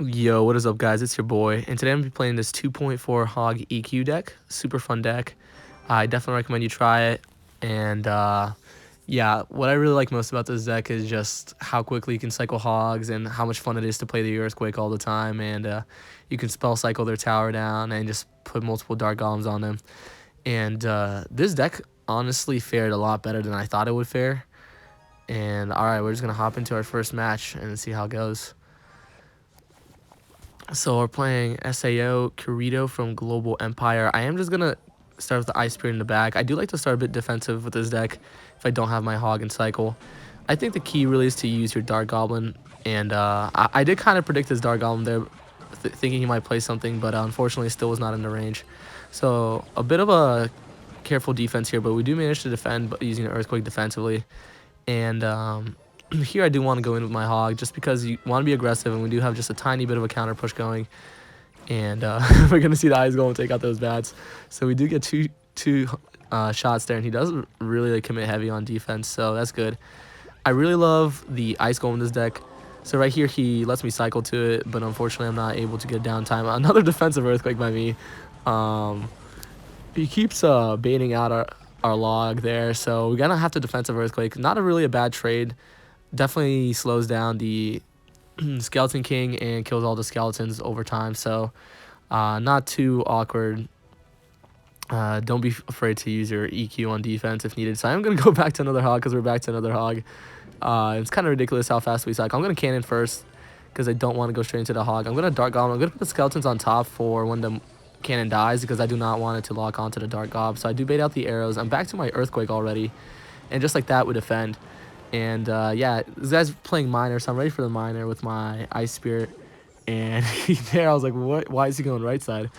Yo, what is up, guys? It's your boy, and today I'm gonna be playing this 2.4 Hog EQ deck. Super fun deck. I definitely recommend you try it. And yeah, what I really like most about this deck is just how quickly you can cycle Hogs and how much fun it is to play the Earthquake all the time. And you can spell cycle their tower down and just put multiple Dark Golems on them. And this deck honestly fared a lot better than I thought it would fare. And alright, we're just gonna hop into our first match and see how it goes. So we're playing SAO Kirito from Global Empire. I am just going to start with the Ice Spirit in the back. I do like to start a bit defensive with this deck if I don't have my Hog and Cycle. I think the key really is to use your Dark Goblin. And I did kind of predict this Dark Goblin there, thinking he might play something, but unfortunately still was not in the range. So a bit of a careful defense here, but we do manage to defend using an Earthquake defensively. And here I do want to go in with my Hog just because you want to be aggressive, and we do have just a tiny bit of a counter push going. And we're going to see the Ice Golem take out those bats. So we do get two shots there, and he does really commit heavy on defense, so that's good. I really love the Ice Golem in this deck. So right here he lets me cycle to it, but unfortunately I'm not able to get downtime. Another defensive Earthquake by me. He keeps baiting out our log there, so we're going to have to defensive Earthquake. Not really a bad trade. Definitely slows down the Skeleton King and kills all the skeletons over time, so not too awkward. Don't be afraid to use your EQ on defense if needed. So I'm going to go back to another Hog because we're back to another Hog. It's kind of ridiculous how fast we cycle. I'm going to cannon first because I don't want to go straight into the Hog. I'm going to Dark Goblin. I'm going to put the skeletons on top for when the cannon dies because I do not want it to lock onto the Dark Gob. So I do bait out the arrows. I'm back to my Earthquake already, and just like that we defend. And yeah, this guy's playing Miner, so I'm ready for the Miner with my Ice Spirit. And there I was like, what? Why is he going right side?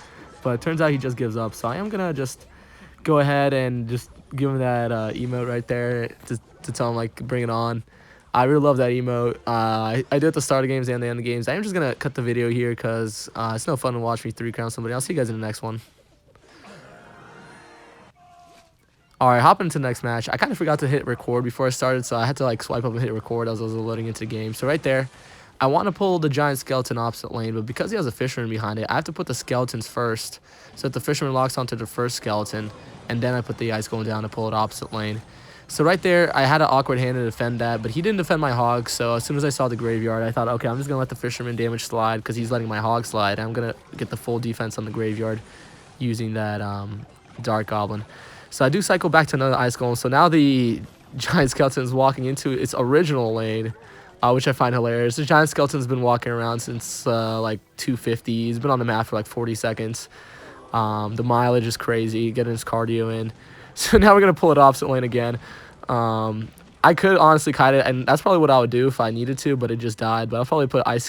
But it turns out he just gives up. So I am going to just go ahead and just give him that emote right there to tell him, like, bring it on. I really love that emote. I do at the start of games and the end of games. I am just going to cut the video here because it's no fun to watch me 3-crown somebody. I'll see you guys in the next one. Alright, hop into the next match. I kind of forgot to hit record before I started, so I had to like swipe up and hit record as I was loading into the game. So right there, I want to pull the giant skeleton opposite lane, but because he has a fisherman behind it, I have to put the skeletons first so that the fisherman locks onto the first skeleton, and then I put the Ice Golem down to pull it opposite lane. So right there, I had an awkward hand to defend that, but he didn't defend my Hog, so as soon as I saw the graveyard, I thought, okay, I'm just going to let the fisherman damage slide because he's letting my Hog slide. I'm going to get the full defense on the graveyard using that Dark Goblin. So I do cycle back to another Ice Golem. So now the Giant Skeleton is walking into its original lane, which I find hilarious. The Giant Skeleton's been walking around since like 250. He's been on the map for like 40 seconds. The mileage is crazy, getting his cardio in. So now we're going to pull it opposite lane again. I could honestly kite it, and that's probably what I would do if I needed to, but it just died. But I'll probably put Ice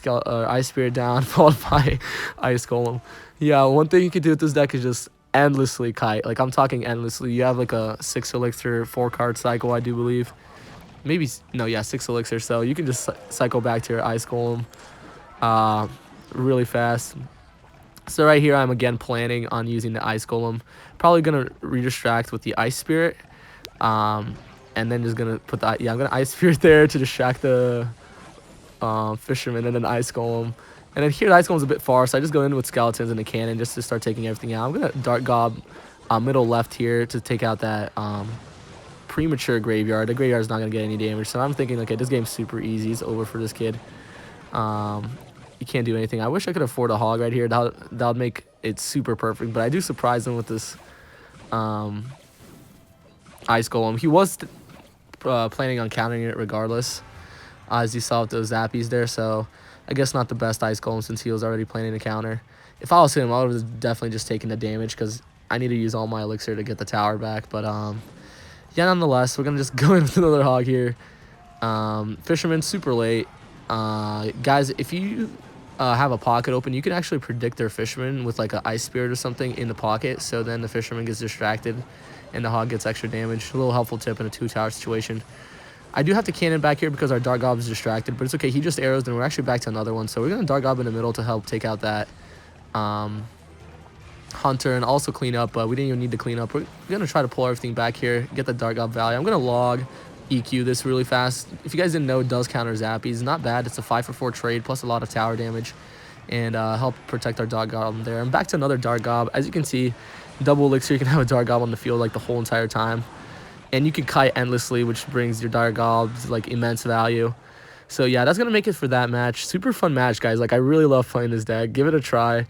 Spirit down, followed by Ice Golem. Yeah, one thing you could do with this deck is just endlessly kite. Like, I'm talking endlessly. You have like a 6 elixir 4-card cycle, I do believe. Maybe, no, yeah, 6 elixir. So you can just cycle back to your Ice Golem really fast. So right here, I'm again planning on using the Ice Golem. Probably going to redistract with the Ice Spirit. And then just going to put the, yeah, I'm going to Ice Spirit there to distract the fisherman, and then Ice Golem. And then here the Ice Golem's a bit far, so I just go in with skeletons and a cannon just to start taking everything out. I'm going to Dark Gob middle left here to take out that premature graveyard. The graveyard's not going to get any damage, so I'm thinking, okay, this game's super easy. It's over for this kid. You can't do anything. I wish I could afford a Hog right here. That would make it super perfect, but I do surprise him with this Ice Golem. He was planning on countering it regardless, as you saw with those zappies there, so I guess not the best Ice Golem since he was already planning to counter. If I was him, I would have definitely just taken the damage because I need to use all my elixir to get the tower back. But yeah, nonetheless, we're going to just go in with another Hog here. Fisherman, super late. Guys, if you have a pocket open, you can actually predict their fisherman with like an Ice Spirit or something in the pocket. So then the fisherman gets distracted and the Hog gets extra damage. A little helpful tip in a 2-tower situation. I do have to cannon back here because our Dark Gob is distracted, but it's okay. He just arrows, and we're actually back to another one. So we're going to Dark Gob in the middle to help take out that Hunter and also clean up, but we didn't even need to clean up. We're going to try to pull everything back here, get the Dark Gob value. I'm going to log EQ this really fast. If you guys didn't know, it does counter Zappies. Not bad. It's a 5-for-4 trade plus a lot of tower damage. and help protect our Dark Goblin there. And back to another Dark Gob. As you can see, double elixir, you can have a Dark Goblin on the field like the whole entire time. And you can kite endlessly, which brings your Dark Gobs like immense value. So yeah, that's gonna make it for that match. Super fun match, guys. Like, I really love playing this deck. Give it a try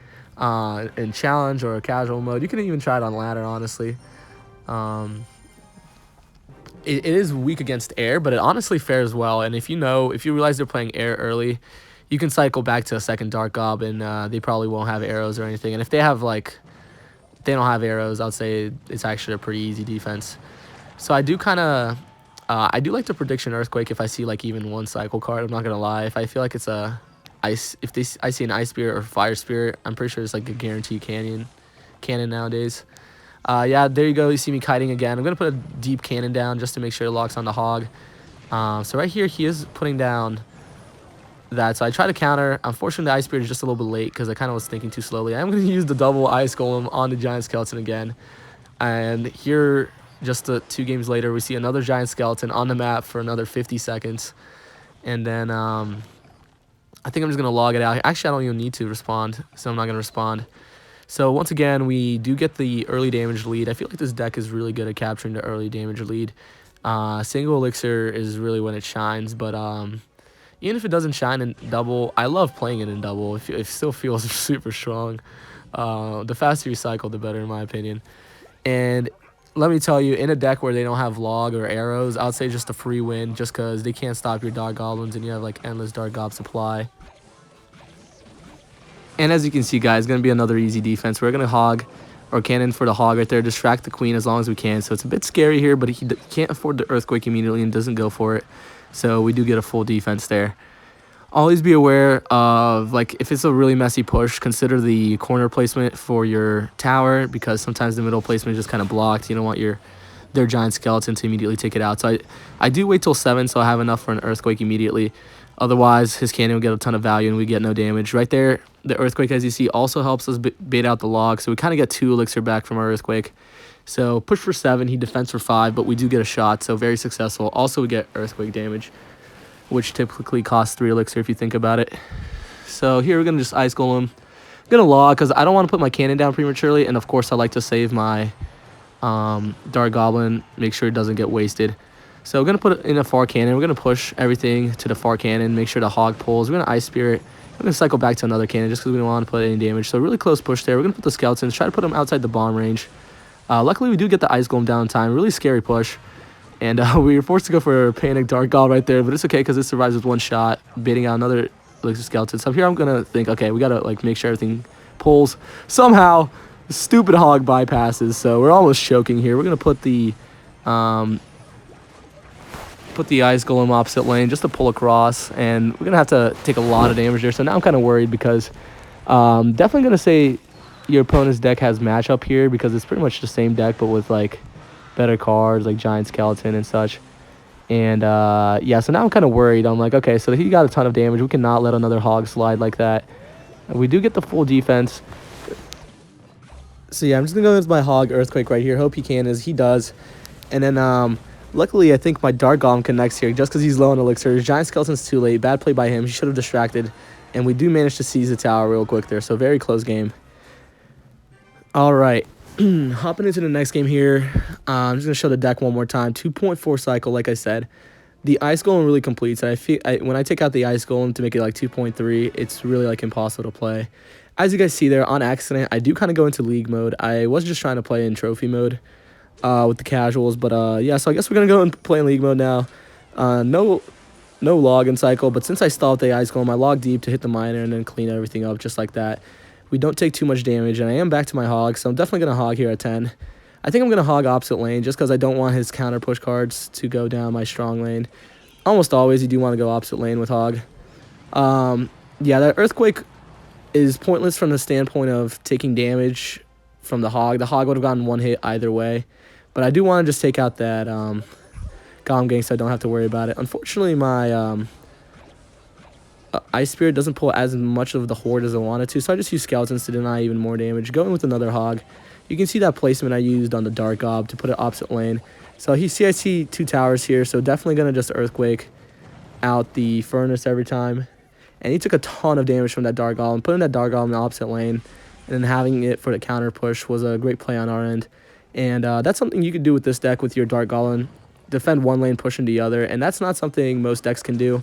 in challenge or casual mode. You can even try it on ladder, honestly. It is weak against air, but it honestly fares well. And if you realize they're playing air early, you can cycle back to a second Dark Gob, and they probably won't have arrows or anything. And if they have they don't have arrows, I'd say it's actually a pretty easy defense. So I do I do like to prediction Earthquake if I see like even one cycle card. I'm not gonna lie. If I feel like it's I see an Ice Spirit or Fire Spirit, I'm pretty sure it's like a guaranteed cannon nowadays. Yeah, there you go. You see me kiting again. I'm going to put a deep cannon down just to make sure it locks on the hog. So right here, he is putting down that. So I try to counter. Unfortunately, the Ice Spirit is just a little bit late because I kind of was thinking too slowly. I'm going to use the double Ice Golem on the Giant Skeleton again. And here, just 2 games later, we see another Giant Skeleton on the map for another 50 seconds. And then I think I'm just going to log it out. Actually, I don't even need to respond, so I'm not going to respond. So once again, we do get the early damage lead. I feel like this deck is really good at capturing the early damage lead. Single elixir is really when it shines, but even if it doesn't shine in double, I love playing it in double. It still feels super strong. The faster you cycle, the better, in my opinion. And let me tell you, in a deck where they don't have log or arrows, I would say just a free win, just because they can't stop your Dark Goblins and you have like endless Dark Gob supply. And as you can see, guys, going to be another easy defense. We're going to hog or cannon for the hog right there, distract the queen as long as we can. So it's a bit scary here, but he can't afford the Earthquake immediately and doesn't go for it. So we do get a full defense there. Always be aware of, like, if it's a really messy push, consider the corner placement for your tower, because sometimes the middle placement is just kind of blocked. You don't want their Giant Skeleton to immediately take it out. So I do wait till 7, so I have enough for an Earthquake immediately. Otherwise, his cannon will get a ton of value and we get no damage. Right there, the Earthquake, as you see, also helps us bait out the log. So we kind of get 2 elixir back from our Earthquake. So push for 7, he defends for 5, but we do get a shot, so very successful. Also, we get Earthquake damage, which typically costs 3 elixir if you think about it. So here we're going to just Ice Golem. I'm going to log because I don't want to put my cannon down prematurely. And of course, I like to save my Dark Goblin, make sure it doesn't get wasted. So we're going to put it in a far cannon. We're going to push everything to the far cannon, make sure the hog pulls. We're going to Ice Spirit. We're going to cycle back to another cannon just because we don't want to put any damage. So really close push there. We're going to put the skeletons, try to put them outside the bomb range. Luckily, we do get the Ice Golem down in time. Really scary push. And we were forced to go for a Panic Dark Gob right there, but it's okay because it survives with 1 shot, baiting out another elixir skeleton. So here I'm going to think, okay, we got to like make sure everything pulls. Somehow, the stupid hog bypasses, so we're almost choking here. We're going to put the Ice Golem opposite lane just to pull across, and we're going to have to take a lot of damage there. So now I'm kind of worried because definitely going to say your opponent's deck has matchup here because it's pretty much the same deck but with like better cards like Giant Skeleton and such. And yeah, so now I'm kind of worried. I'm like, okay, so he got a ton of damage. We cannot let another hog slide like that. We do get the full defense. So yeah, I'm just gonna go with my hog Earthquake right here. Hope he can, as he does. And then luckily I think my Dark Golem connects here just because he's low on elixir. His Giant Skeleton's too late. Bad play by him. He should have distracted. And we do manage to seize the tower real quick there. So very close game. All right. Hopping into the next game here, I'm just going to show the deck one more time. 2.4 cycle, like I said. The Ice Golem really completes. When I take out the Ice Golem to make it like 2.3, it's really like impossible to play. As you guys see there, on accident, I do kind of go into League mode. I was just trying to play in Trophy mode with the casuals, but yeah, so I guess we're going to go and play in League mode now. No log in cycle, but since I stalled the Ice Golem, I log deep to hit the miner and then clean everything up just like that. We don't take too much damage, and I am back to my hog, so I'm definitely going to hog here at 10. I think I'm going to hog opposite lane just because I don't want his counter push cards to go down my strong lane. Almost always you do want to go opposite lane with hog. Yeah, that Earthquake is pointless from the standpoint of taking damage from the hog. The hog would have gotten 1 hit either way, but I do want to just take out that Golem Gang so I don't have to worry about it. Unfortunately, my Ice Spirit doesn't pull as much of the horde as I wanted to, so I just use skeletons to deny even more damage. Going with another hog. You can see that placement I used on the Dark Gob to put it opposite lane. So I see 2 towers here, so definitely going to just Earthquake out the Furnace every time. and he took a ton of damage from that Dark Golem. Putting that Dark Golem in the opposite lane and then having it for the counter push was a great play on our end. And that's something you could do with this deck with your Dark Golem. Defend one lane, push into the other, and that's not something most decks can do.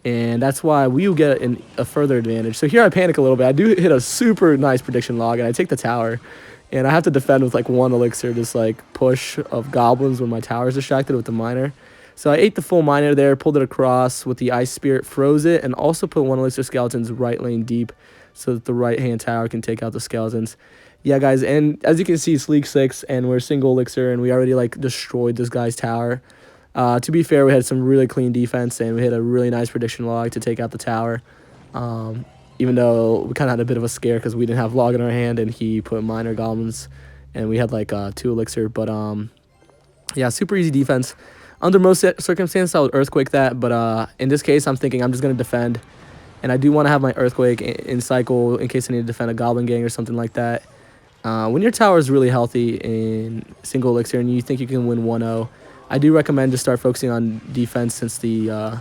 And that's why we will get a further advantage. So here I panic a little bit. I do hit a super nice prediction log, and I take the tower. And I have to defend with like 1 elixir, just like push of goblins when my tower is distracted with the miner. So I ate the full miner there, pulled it across with the Ice Spirit, froze it, and also put 1 elixir skeletons right lane deep so that the right-hand tower can take out the skeletons. Yeah, guys, and as you can see, it's League 6, and we're single elixir, and we already like destroyed this guy's tower. To be fair, we had some really clean defense, and we hit a really nice prediction log to take out the tower. Even though we kind of had a bit of a scare because we didn't have log in our hand, and he put minor goblins, and we had like 2 elixir. But yeah, super easy defense. Under most circumstances, I would earthquake that, but in this case, I'm thinking I'm just gonna defend, and I do want to have my earthquake in cycle in case I need to defend a goblin gang or something like that. When your tower is really healthy in single elixir and you think you can win 1-0, I do recommend to start focusing on defense, since the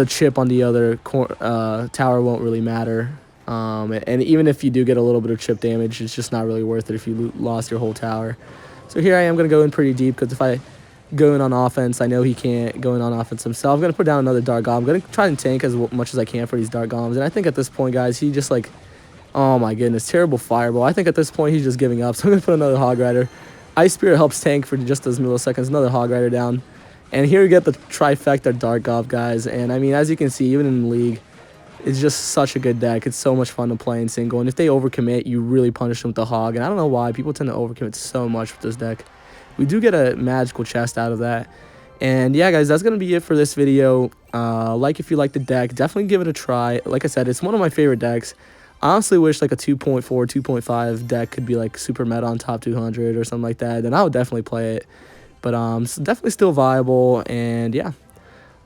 chip on the other tower won't really matter. And even if you do get a little bit of chip damage, it's just not really worth it if you lost your whole tower. So here I am going to go in pretty deep, because if I go in on offense, I know he can't go in on offense himself. I'm going to put down another Dark Golem. I'm going to try and tank as much as I can for these Dark Golems. And I think at this point, guys, he just like, oh my goodness, terrible fireball. I think at this point he's just giving up. So I'm going to put another Hog Rider. Ice Spirit helps tank for just those milliseconds. Another Hog Rider down. And here we get the trifecta Dark Golem, guys. And I mean, as you can see, even in the league, it's just such a good deck. It's so much fun to play in single. And if they overcommit, you really punish them with the Hog. And I don't know why. People tend to overcommit so much with this deck. We do get a magical chest out of that. And yeah, guys, that's going to be it for this video. Like if you like the deck, definitely give it a try. Like I said, it's one of my favorite decks. I honestly wish like a 2.4, 2.5 deck could be like super meta on top 200 or something like that. Then I would definitely play it. But it's definitely still viable. And yeah,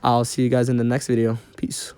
I'll see you guys in the next video. Peace.